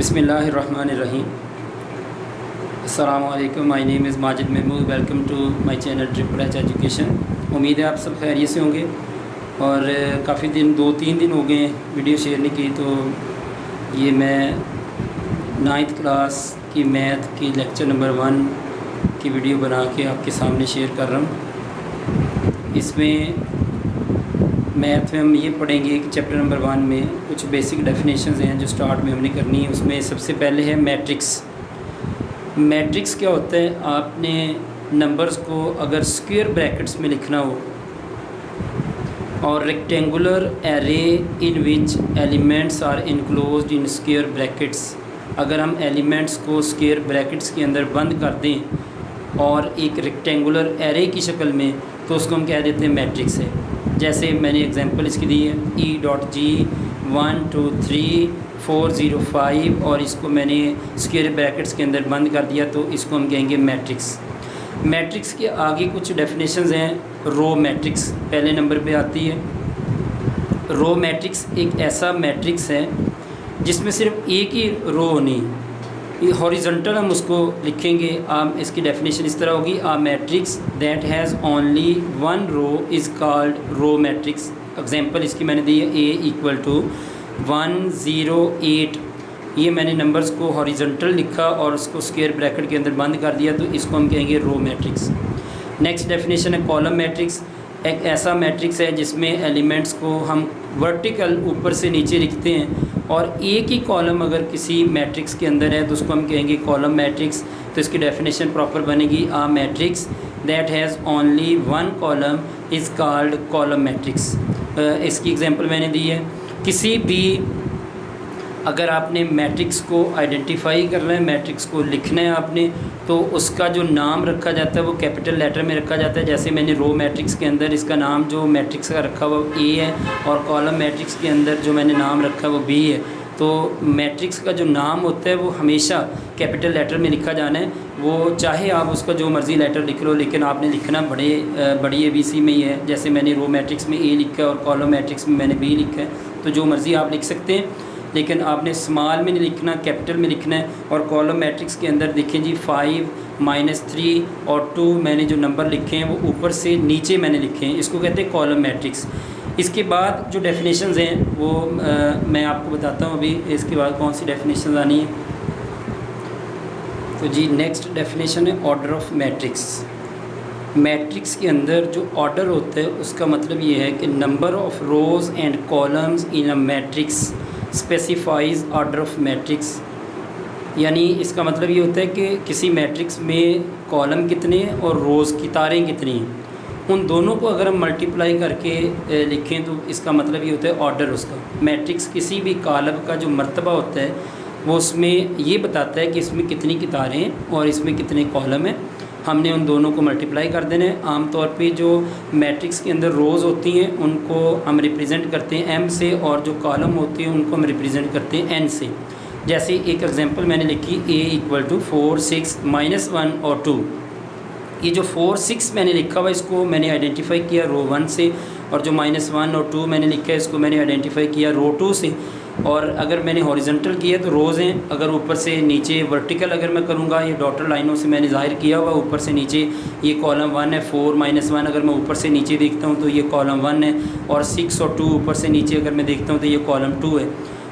बिस्मिल्लाहिर्रहमानिर्रहीम। अस्सलामु अलैकुम। My name is Majid Mahmood. Welcome to my channel triple H education. उम्मीद है आप सब खैरियत से होंगे और काफ़ी दिन 2-3 दिन हो गए वीडियो शेयर नहीं की, तो ये मैं 9th क्लास की मैथ की लेक्चर नंबर 1 की वीडियो बना के आपके सामने शेयर कर रहा हूँ। इसमें मैथ में हम ये पढ़ेंगे कि चैप्टर नंबर 1 में कुछ बेसिक डेफिनेशंस हैं जो स्टार्ट में हमने करनी है। उसमें सबसे पहले है मैट्रिक्स। मैट्रिक्स क्या होता है? आपने नंबर्स को अगर स्क्वायर ब्रैकेट्स में लिखना हो और rectangular array in which elements are enclosed in square brackets, अगर हम एलिमेंट्स को स्क्वायर ब्रैकेट्स के अंदर बंद कर दें और एक रेक्टेंगुलर एरे की शक्ल में, तो उसको हम कह देते हैं मैट्रिक्स है। जैसे मैंने एग्जांपल इसकी दी है E.G 1 2 3 4 0 5 और इसको मैंने स्क्वायर ब्रैकेट्स के अंदर बंद कर दिया, तो इसको हम कहेंगे मैट्रिक्स। मैट्रिक्स के आगे कुछ डेफिनेशंस हैं। रो मैट्रिक्स पहले नंबर पे आती है। रो मैट्रिक्स एक ऐसा मैट्रिक्स है जिसमें सिर्फ एक ही रो होनी, हॉरिजॉन्टल हम उसको लिखेंगे। इसकी डेफिनेशन इस तरह होगी, a matrix that has only one row is called row matrix. Example इसकी मैंने दी है A = 1 0 8। ये मैंने नंबर्स को हॉरिजॉन्टल लिखा और उसको स्क्वायर ब्रैकेट के अंदर बंद कर दिया, तो इसको हम कहेंगे रो मैट्रिक्स। नेक्स्ट डेफिनेशन है कॉलम मैट्रिक्स। एक ऐसा मैट्रिक्स है जिसमें एलिमेंट्स को हम वर्टिकल ऊपर से नीचे लिखते हैं और एक ही कॉलम अगर किसी मैट्रिक्स के अंदर है तो उसको हम कहेंगे कॉलम मैट्रिक्स। तो इसकी डेफिनेशन प्रॉपर बनेगी, a matrix that has only one column is called column matrix. इसकी एग्जांपल मैंने दी है। किसी भी अगर आपने मैट्रिक्स को आइडेंटिफाई करना है, मैट्रिक्स को लिखना है आपने, तो उसका जो नाम रखा जाता है वो कैपिटल लेटर में रखा जाता है। जैसे मैंने रो मैट्रिक्स के अंदर इसका नाम जो मैट्रिक्स का रखा हुआ A है और कॉलम मैट्रिक्स के अंदर जो मैंने नाम रखा वो B है। तो मैट्रिक्स का जो नाम होता है वो हमेशा कैपिटल लेटर में लिखा जाना है। वो चाहे आप उसका जो मर्ज़ी लेटर लिख लो, लेकिन आपने लिखना बड़ी ABC में ही है। जैसे मैंने रो मैट्रिक्स में A लिखा है और कॉलम मैट्रिक्स में मैंने B लिखा है, तो जो मर्ज़ी आप लिख सकते हैं, लेकिन आपने स्मॉल में नहीं लिखना, कैपिटल में लिखना है। और कॉलम मैट्रिक्स के अंदर देखें जी 5 -3 और 2 मैंने जो नंबर लिखे हैं वो ऊपर से नीचे मैंने लिखे हैं, इसको कहते हैं कॉलम मैट्रिक्स। इसके बाद जो डेफिनेशंस हैं वो मैं आपको बताता हूँ अभी। इसके बाद कौन सी डेफिनेशंस आनी है, तो जी नेक्स्ट डेफिनेशन है ऑर्डर ऑफ मैट्रिक्स। मैट्रिक्स के अंदर जो ऑर्डर होता है उसका मतलब ये है कि number of rows and columns in a matrix specifies order of matrix. यानी इसका मतलब ये होता है कि किसी मैट्रिक्स में कॉलम कितने हैं और रोज़ की तारें कितनी हैं, उन दोनों को अगर हम मल्टीप्लाई करके लिखें तो इसका मतलब ये होता है ऑर्डर उसका। मैट्रिक्स किसी भी कॉलम का जो मर्तबा होता है वो उसमें ये बताता है कि इसमें कितनी की तारें हैं और इसमें कितने कॉलम हैं। हमने उन दोनों को मल्टीप्लाई कर देना है। आमतौर पे जो मैट्रिक्स के अंदर रोज़ होती हैं उनको हम रिप्रेजेंट करते हैं M से, और जो कॉलम होती हैं उनको हम रिप्रेजेंट करते हैं N से। जैसे एक एग्जांपल मैंने लिखी A = 4 6 -1 और 2। ये जो 4 6 मैंने लिखा हुआ इसको मैंने आइडेंटिफाई किया रो 1 से, और जो -1 और 2 मैंने लिखा है इसको मैंने आइडेंटिफाई किया रो 2 से। और अगर मैंने हॉरिजॉन्टल किया तो रोज़ हैं, अगर ऊपर से नीचे वर्टिकल अगर मैं करूँगा, ये डॉटर लाइनों से मैंने ज़ाहिर किया हुआ ऊपर से नीचे, ये कॉलम 1 है। 4 -1 अगर मैं ऊपर से नीचे देखता हूँ तो ये कॉलम 1 है, और 6 और 2 ऊपर से नीचे अगर मैं देखता हूँ तो ये कॉलम 2 है।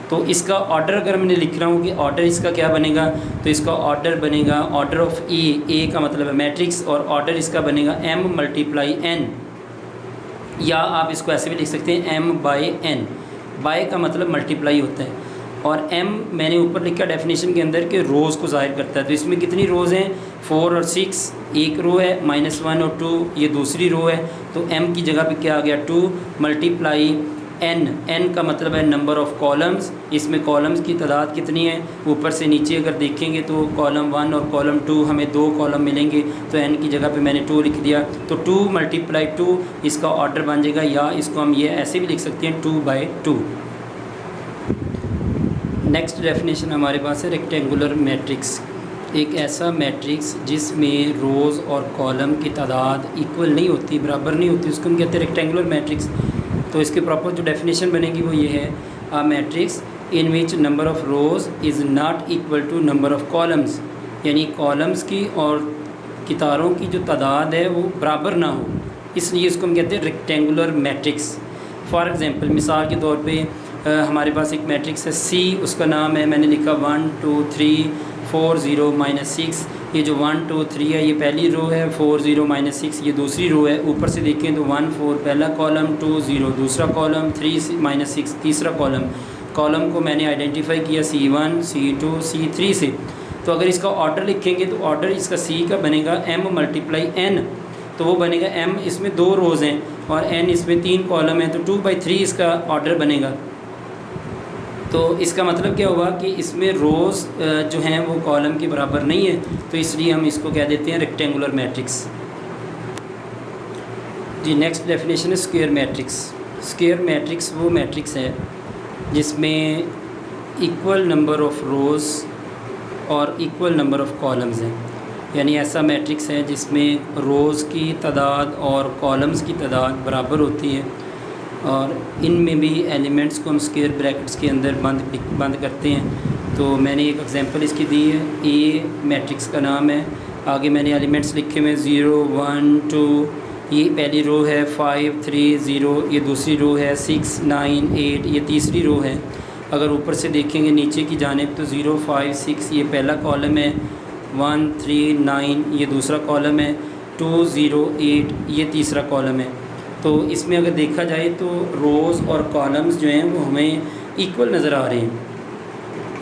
तो इसका ऑर्डर अगर मैंने लिख रहा हूँ कि ऑर्डर इसका क्या बनेगा, तो इसका ऑर्डर बनेगा ऑर्डर ऑफ A का मतलब है मैट्रिक्स, और ऑर्डर इसका बनेगा M × N, या आप इसको ऐसे भी लिख सकते हैं M/N। बाय का मतलब मल्टीप्लाई होता है, और M मैंने ऊपर लिखा डेफिनेशन के अंदर कि रोज़ को ज़ाहिर करता है। तो इसमें कितनी रोज़ हैं? 4 और 6 एक रो है, -1 और 2 ये दूसरी रो है। तो M की जगह पे क्या आ गया 2 × N का मतलब है नंबर ऑफ़ कॉलम्स। इसमें कॉलम्स की तादाद कितनी है? ऊपर से नीचे अगर देखेंगे तो कॉलम 1 और कॉलम 2 हमें 2 कॉलम मिलेंगे, तो N की जगह पे मैंने 2 लिख दिया। तो 2 × 2 इसका ऑर्डर बन जाएगा, या इसको हम ये ऐसे भी लिख सकते हैं 2/2। नेक्स्ट डेफिनेशन हमारे पास है रेक्टेंगुलर मैट्रिक्स। एक ऐसा मैट्रिक्स जिसमें रोज़ और कॉलम की तादाद इक्वल नहीं होती, बराबर नहीं होती, उसको हम कहते हैं रेक्टेंगुलर मैट्रिक्स। तो इसके प्रॉपर जो डेफिनेशन बनेगी वो ये है, a matrix in which number of rows is not equal to number of columns, यानी कॉलम्स की और कितारों की जो तादाद है वो बराबर ना हो, इसलिए इसको हम कहते हैं रेक्टेंगुलर मैट्रिक्स। फॉर एग्ज़ाम्पल मिसाल के तौर पे हमारे पास एक मैट्रिक्स है सी, उसका नाम है, मैंने लिखा 1 2 3 4 0 -6। ये जो 1 2 3 है ये पहली रो है, 4 0 -6 ये दूसरी रो है। ऊपर से देखें तो 1 4 पहला कॉलम, 2 0 दूसरा कॉलम, 3 -6 तीसरा कॉलम। कॉलम को मैंने आइडेंटिफाई किया C1 C2 C3 से। तो अगर इसका ऑर्डर लिखेंगे तो ऑर्डर इसका C का बनेगा m × n, तो वो बनेगा m, इसमें 2 रोज़ हैं और n इसमें 3 कॉलम हैं, तो 2/3 इसका ऑर्डर बनेगा। तो इसका मतलब क्या हुआ कि इसमें रोज़ जो हैं वो कॉलम के बराबर नहीं है, तो इसलिए हम इसको कह देते हैं रेक्टेंगुलर मैट्रिक्स। जी नेक्स्ट डेफिनेशन है स्क्वायर मैट्रिक्स। स्क्वायर मैट्रिक्स वो मैट्रिक्स है जिसमें इक्वल नंबर ऑफ़ रोज़ और इक्वल नंबर ऑफ़ कॉलम्स हैं, यानी ऐसा मैट्रिक्स है जिसमें रोज़ की तादाद और कॉलम्स की तादाद बराबर होती है और इनमें भी एलिमेंट्स को हम स्क्वायर ब्रैकेट्स के अंदर बंद करते हैं। तो मैंने एक एग्जांपल इसकी दी है, ए मैट्रिक्स का नाम है, आगे मैंने एलिमेंट्स लिखे हुए 0 1 2, ये पहली रो है, 5 3 0 ये दूसरी रो है, 6 9 8 ये तीसरी रो है। अगर ऊपर से देखेंगे नीचे की जानिब तो 0 5 6 ये पहला कॉलम है, 1 3 9 ये दूसरा कॉलम है, 2 0 8 ये तीसरा कॉलम है। तो इसमें अगर देखा जाए तो रोज़ और कॉलम्स जो हैं वो हमें इक्वल नज़र आ रहे हैं,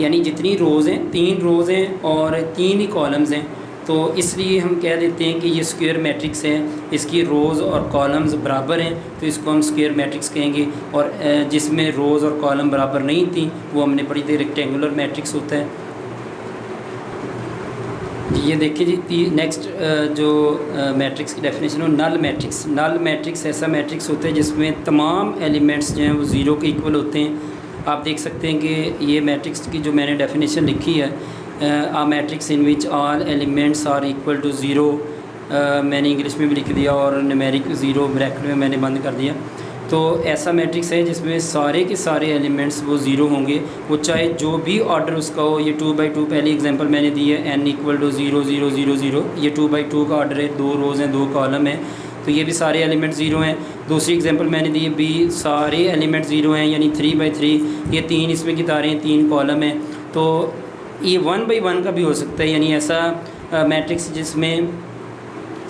यानी जितनी रोज़ हैं 3 रोज़ हैं और 3 ही कॉलम्स हैं, तो इसलिए हम कह देते हैं कि ये स्क्वायर मैट्रिक्स है, इसकी रोज़ और कॉलम्स बराबर हैं, तो इसको हम स्क्वायर मैट्रिक्स कहेंगे। और जिसमें रोज़ और कॉलम बराबर नहीं थी वो हमने पढ़ी थी रेक्टेंगुलर मैट्रिक्स होता है। ये देखिए जी नेक्स्ट जो मैट्रिक्स की डेफिनेशन हो नल मैट्रिक्स। नल मैट्रिक्स ऐसा मैट्रिक्स होता है जिसमें तमाम एलिमेंट्स जो हैं वो ज़ीरो के इक्वल होते हैं। आप देख सकते हैं कि ये मैट्रिक्स की जो मैंने डेफिनेशन लिखी है, a matrix in which all elements are equal to zero, मैंने इंग्लिश में भी लिख दिया और न्यूमेरिक ज़ीरो ब्रैकेट में मैंने बंद कर दिया। तो ऐसा मैट्रिक्स है जिसमें सारे के सारे एलिमेंट्स वो ज़ीरो होंगे, वो चाहे जो भी ऑर्डर उसका हो। ये 2/2 पहली एग्जांपल मैंने दी है, n = 0 0 0 0, ये 2/2 का ऑर्डर है, 2 रोज़ हैं 2 कॉलम हैं, तो ये भी सारे एलिमेंट ज़ीरो हैं। दूसरी एग्जांपल मैंने दी है b, सारे एलिमेंट ज़ीरो हैं, यानी 3/3, ये 3 इसमें की तारें 3 कॉलम हैं। तो ये 1/1 का भी हो सकता है, यानी ऐसा मैट्रिक्स जिसमें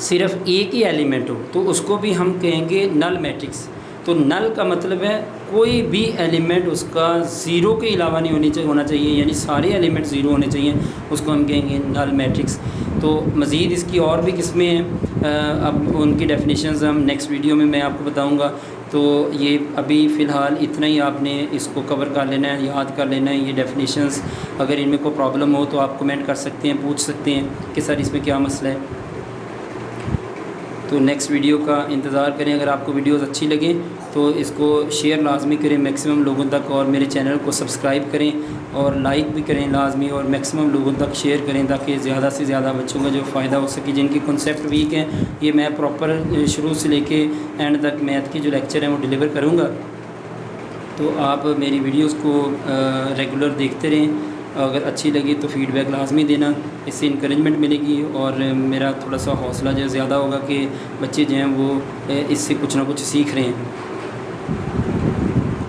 सिर्फ एक ही एलिमेंट हो तो उसको भी हम कहेंगे नल मैट्रिक्स। तो नल का मतलब है कोई भी एलिमेंट उसका ज़ीरो के अलावा नहीं होना चाहिए, यानी सारे एलिमेंट ज़ीरो होने चाहिए, उसको हम कहेंगे नल मैट्रिक्स। तो मज़ीद इसकी और भी किस्में हैं, अब उनकी डेफिनेशंस हम नेक्स्ट वीडियो में मैं आपको बताऊंगा। तो ये अभी फ़िलहाल इतना ही आपने इसको कवर कर लेना है, याद कर लेना है ये डेफिनेशंस। अगर इनमें कोई प्रॉब्लम हो तो आप कमेंट कर सकते हैं, पूछ सकते हैं कि सर इसमें क्या मसला है। तो नेक्स्ट वीडियो का इंतज़ार करें। अगर आपको वीडियोस अच्छी लगे तो इसको शेयर लाजमी करें मैक्सिमम लोगों तक, और मेरे चैनल को सब्सक्राइब करें और लाइक भी करें लाजमी, और मैक्सिमम लोगों तक शेयर करें ताकि ज़्यादा से ज़्यादा बच्चों का जो फ़ायदा हो सके। जिनकी कॉन्सेप्ट वीक हैं, ये मैं प्रॉपर शुरू से लेके एंड तक मैथ के जो लेक्चर हैं वो डिलीवर करूँगा। तो आप मेरी वीडियोज़ को रेगुलर देखते रहें। अगर अच्छी लगी तो फ़ीडबैक लाजमी देना, इससे इंकरेजमेंट मिलेगी और मेरा थोड़ा सा हौसला जो ज़्यादा होगा कि बच्चे जो हैं वो इससे कुछ ना कुछ सीख रहे हैं।